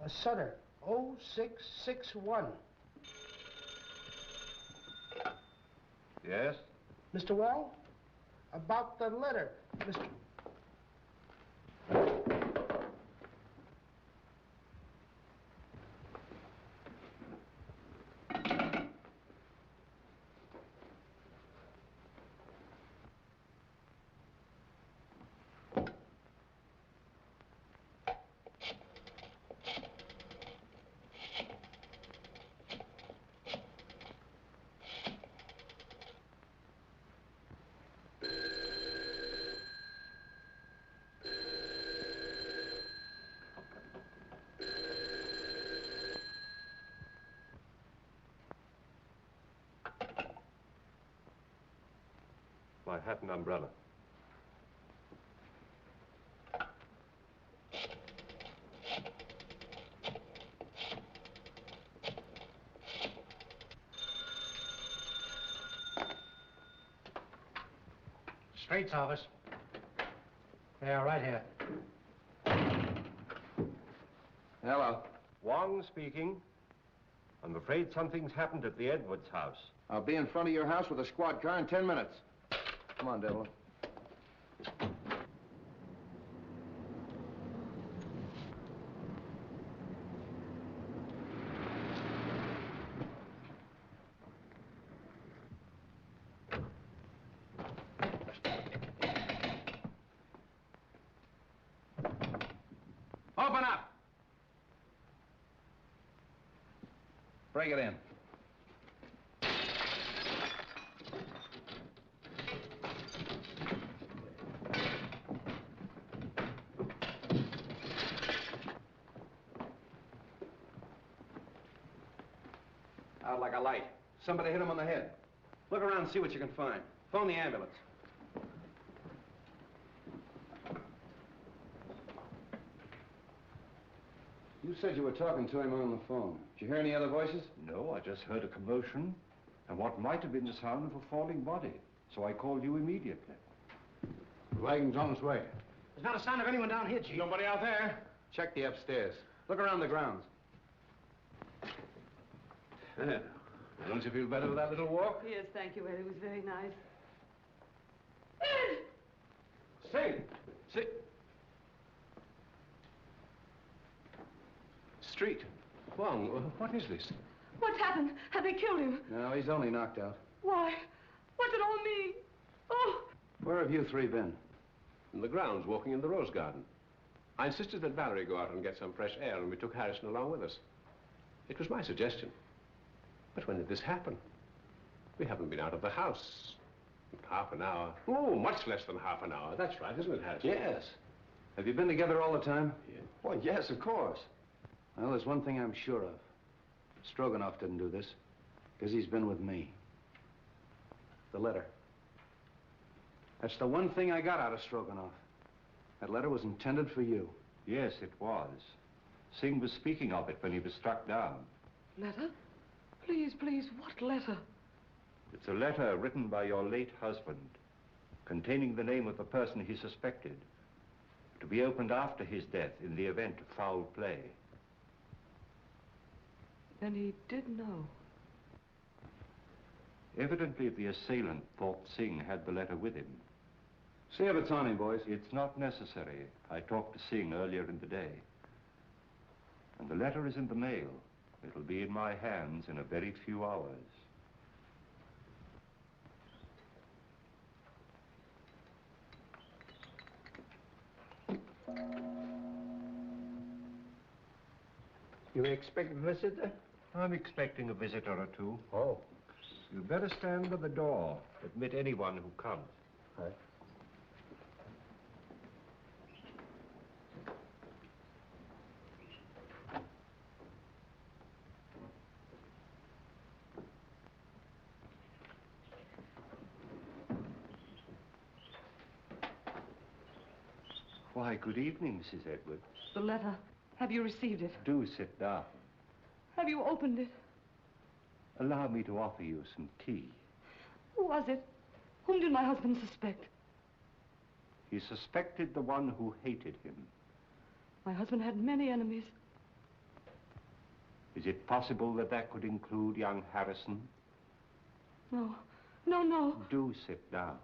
Sutter, 0661. Yes? Mr. Wong? About the letter, Mr. My hat and umbrella. Straight's office. Yeah, right here. Hello. Wong speaking. I'm afraid something's happened at the Edwards house. I'll be in front of your house with a squad car in 10 minutes. Come on, Devlin. Open up! Break it in. Out like a light. Somebody hit him on the head. Look around and see what you can find. Phone the ambulance. You said you were talking to him on the phone. Did you hear any other voices? No, I just heard a commotion and what might have been the sound of a falling body. So I called you immediately. The wagon's on its way. There's not a sign of anyone down here, Chief. Nobody out there? Check the upstairs. Look around the grounds. Don't you feel better with that little walk? Yes, thank you, Ed. It was very nice. Sing! Sing! Street. Wong, what is this? What's happened? Have they killed him? No, he's only knocked out. Why? What's it all mean? Oh! Where have you three been? In the grounds, walking in the rose garden. I insisted that Valerie go out and get some fresh air, and we took Harrison along with us. It was my suggestion. But when did this happen? We haven't been out of the house in half an hour. Oh, much less than half an hour. That's right, isn't it, Harrison? Yes. Have you been together all the time? Yeah. Well, yes, of course. Well, there's one thing I'm sure of. Stroganoff didn't do this, because he's been with me. The letter. That's the one thing I got out of Stroganoff. That letter was intended for you. Yes, it was. Singh was speaking of it when he was struck down. Letter? Please, please, what letter? It's a letter written by your late husband, containing the name of the person he suspected, to be opened after his death in the event of foul play. Then he did know. Evidently, the assailant thought Singh had the letter with him. See if it's on him, boys. It's not necessary. I talked to Singh earlier in the day. And the letter is in the mail. It'll be in my hands in a very few hours. You expect a visitor? I'm expecting a visitor or two. Oh. You'd better stand by the door. Admit anyone who comes. Right. Why, good evening, Mrs. Edwards. The letter. Have you received it? Do sit down. Have you opened it? Allow me to offer you some tea. Who was it? Whom did my husband suspect? He suspected the one who hated him. My husband had many enemies. Is it possible that that could include young Harrison? No. No, no. Do sit down.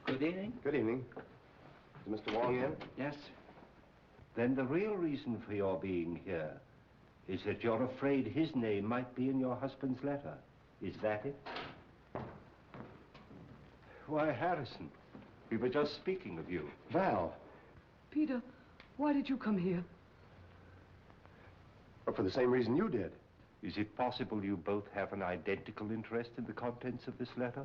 Good evening. Good evening. Is Mr. Wong in? Yes. Then the real reason for your being here is that you're afraid his name might be in your husband's letter. Is that it? Why, Harrison, we were just speaking of you. Val. Peter, why did you come here? Well, for the same reason you did. Is it possible you both have an identical interest in the contents of this letter?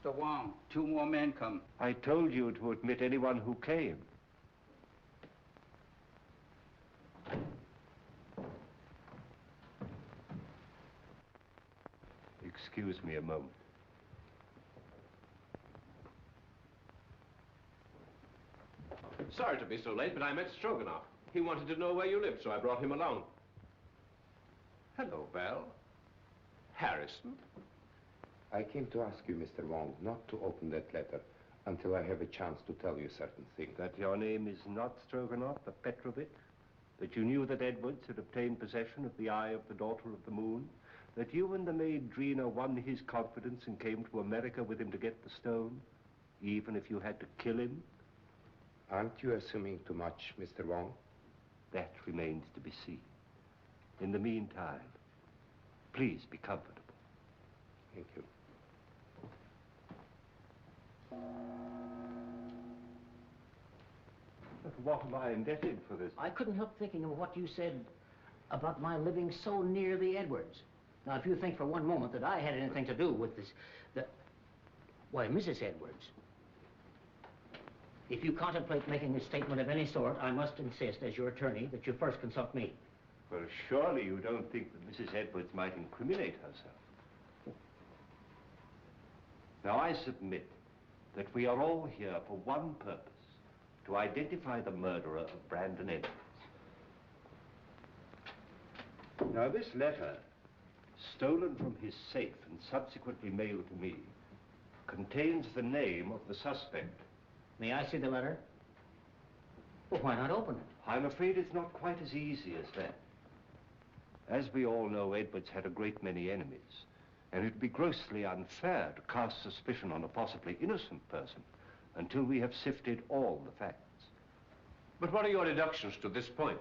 Mr. Wong, 2 more men come. I told you to admit anyone who came. Excuse me a moment. Sorry to be so late, but I met Stroganoff. He wanted to know where you lived, so I brought him along. Hello, Val. Harrison? I came to ask you, Mr. Wong, not to open that letter until I have a chance to tell you certain things. That your name is not Stroganoff, but Petrovich? That you knew that Edwards had obtained possession of the Eye of the Daughter of the Moon? That you and the maid Drina won his confidence and came to America with him to get the stone, even if you had to kill him? Aren't you assuming too much, Mr. Wong? That remains to be seen. In the meantime, please be comfortable. Thank you. But what am I indebted for this? I couldn't help thinking of what you said about my living so near the Edwards. Now, if you think for one moment that I had anything to do with this, why, Mrs. Edwards, if you contemplate making a statement of any sort, I must insist, as your attorney, that you first consult me. Well, surely you don't think that Mrs. Edwards might incriminate herself. Now, I submit that we are all here for one purpose, to identify the murderer of Brandon Edwards. Now, this letter, stolen from his safe and subsequently mailed to me, contains the name of the suspect. May I see the letter? Well, why not open it? I'm afraid it's not quite as easy as that. As we all know, Edwards had a great many enemies, and it'd be grossly unfair to cast suspicion on a possibly innocent person until we have sifted all the facts. But what are your deductions to this point?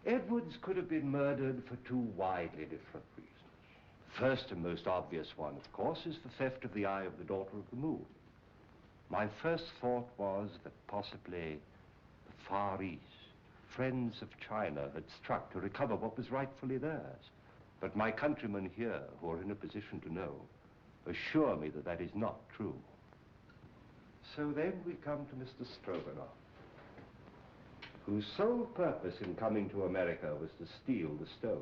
Edwards could have been murdered for 2 widely different reasons. The first and most obvious one, of course, is the theft of the Eye of the Daughter of the Moon. My first thought was that possibly the Far East, friends of China, had struck to recover what was rightfully theirs. But my countrymen here, who are in a position to know, assure me that that is not true. So then we come to Mr. Stroganoff, whose sole purpose in coming to America was to steal the stone.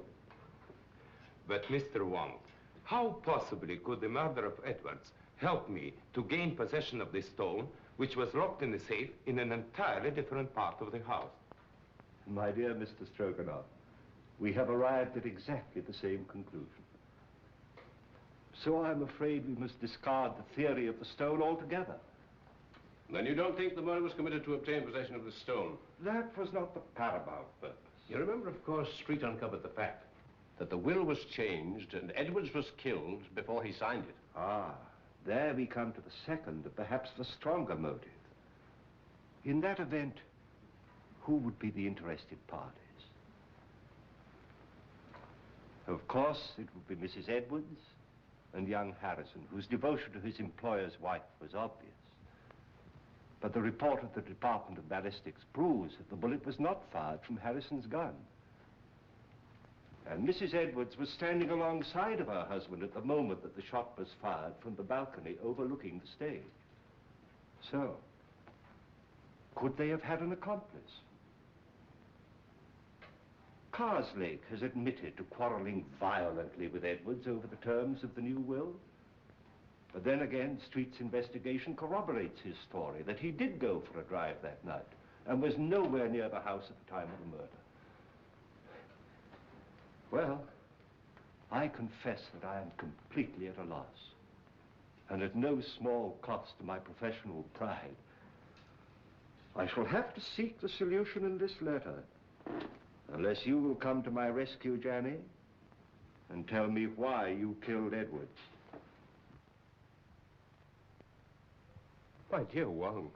But, Mr. Wong, how possibly could the murder of Edwards help me to gain possession of this stone, which was locked in the safe in an entirely different part of the house? My dear Mr. Stroganoff, we have arrived at exactly the same conclusion. So I'm afraid we must discard the theory of the stone altogether. Then you don't think the murder was committed to obtain possession of the stone? That was not the paramount purpose. You remember, of course, Street uncovered the fact that the will was changed and Edwards was killed before he signed it. Ah, there we come to the second, and perhaps the stronger motive. In that event, who would be the interested parties? Of course, it would be Mrs. Edwards and young Harrison, whose devotion to his employer's wife was obvious. But the report of the Department of Ballistics proves that the bullet was not fired from Harrison's gun. And Mrs. Edwards was standing alongside of her husband at the moment that the shot was fired from the balcony overlooking the stage. So, could they have had an accomplice? Carslake has admitted to quarreling violently with Edwards over the terms of the new will. But then again, Street's investigation corroborates his story that he did go for a drive that night and was nowhere near the house at the time of the murder. Well, I confess that I am completely at a loss, and at no small cost to my professional pride. I shall have to seek the solution in this letter, unless you will come to my rescue, Janny, and tell me why you killed Edwards. My dear Wong,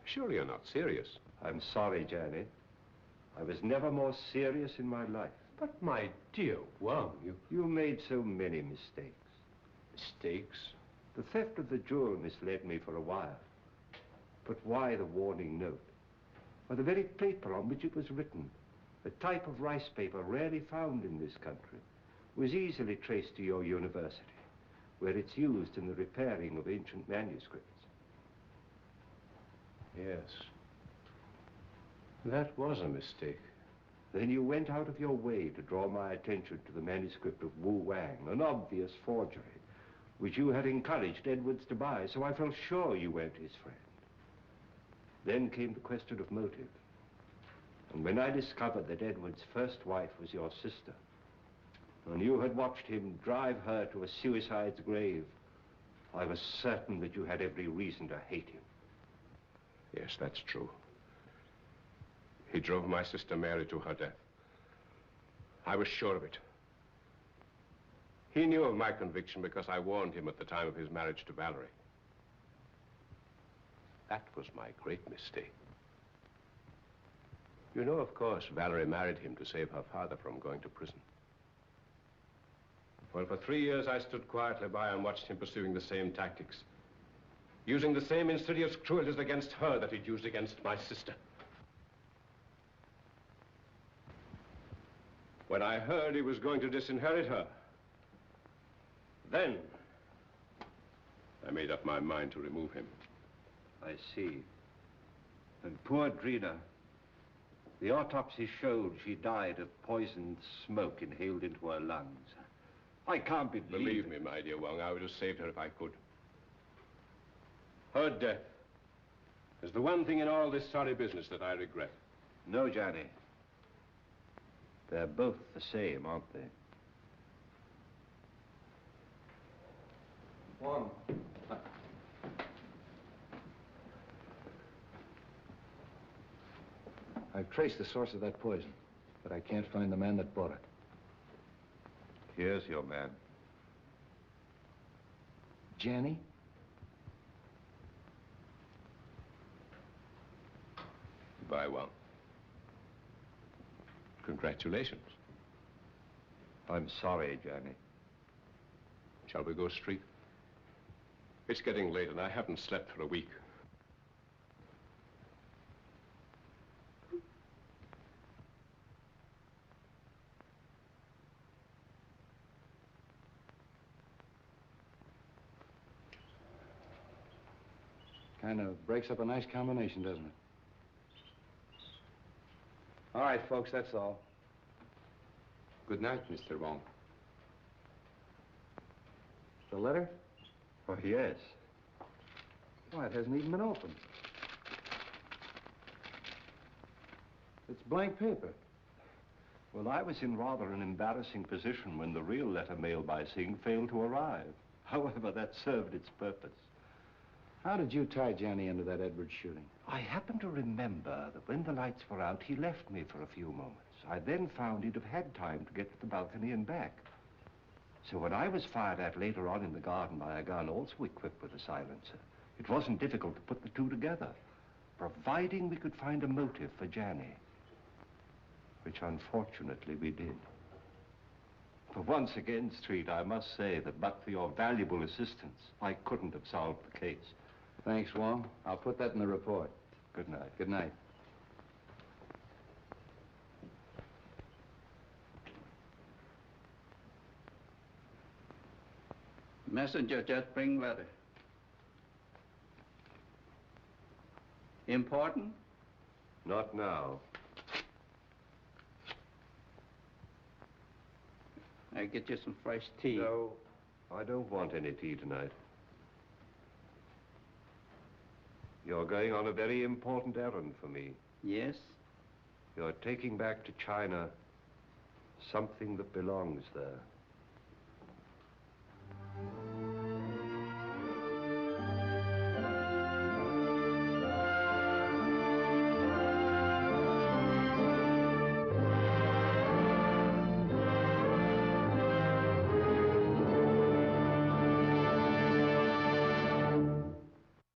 surely you're not serious. I'm sorry, Janny. I was never more serious in my life. But my dear Wong, You made so many mistakes. Mistakes? The theft of the jewel misled me for a while. But why the warning note? Why, the very paper on which it was written, a type of rice paper rarely found in this country, was easily traced to your university, where it's used in the repairing of ancient manuscripts. Yes. That was a mistake. Then you went out of your way to draw my attention to the manuscript of Wu Wang, an obvious forgery, which you had encouraged Edwards to buy, so I felt sure you weren't his friend. Then came the question of motive. And when I discovered that Edwards' first wife was your sister, and you had watched him drive her to a suicide's grave, I was certain that you had every reason to hate him. Yes, that's true. He drove my sister Mary to her death. I was sure of it. He knew of my conviction because I warned him at the time of his marriage to Valerie. That was my great mistake. You know, of course, Valerie married him to save her father from going to prison. Well, for 3 years, I stood quietly by and watched him pursuing the same tactics, using the same insidious cruelties against her that he'd used against my sister. When I heard he was going to disinherit her, then I made up my mind to remove him. I see. And poor Drina, the autopsy showed she died of poisoned smoke inhaled into her lungs. I can't Believe me, my dear Wong, I would have saved her if I could. Her death is the one thing in all this sorry business that I regret. No, Johnny. They're both the same, aren't they? Wong. I've traced the source of that poison, but I can't find the man that bought it. Here's your man. Janny? Goodbye, Wong. Congratulations. I'm sorry, Johnny. Shall we go street? It's getting late and I haven't slept for a week. Kind of breaks up a nice combination, doesn't it? All right, folks, that's all. Good night, Mr. Wong. The letter? Oh, yes. Why, it hasn't even been opened. It's blank paper. Well, I was in rather an embarrassing position when the real letter mailed by Singh failed to arrive. However, that served its purpose. How did you tie Johnny into that Edwards shooting? I happen to remember that when the lights were out, he left me for a few moments. I then found he'd have had time to get to the balcony and back. So when I was fired at later on in the garden by a gun also equipped with a silencer, it wasn't difficult to put the two together, providing we could find a motive for Johnny, which unfortunately we did. But once again, Street, I must say that but for your valuable assistance, I couldn't have solved the case. Thanks, Wong. I'll put that in the report. Good night. Good night. Messenger just bring letter. Important? Not now. I get you some fresh tea. No, I don't want any tea tonight. You're going on a very important errand for me. Yes? You're taking back to China something that belongs there.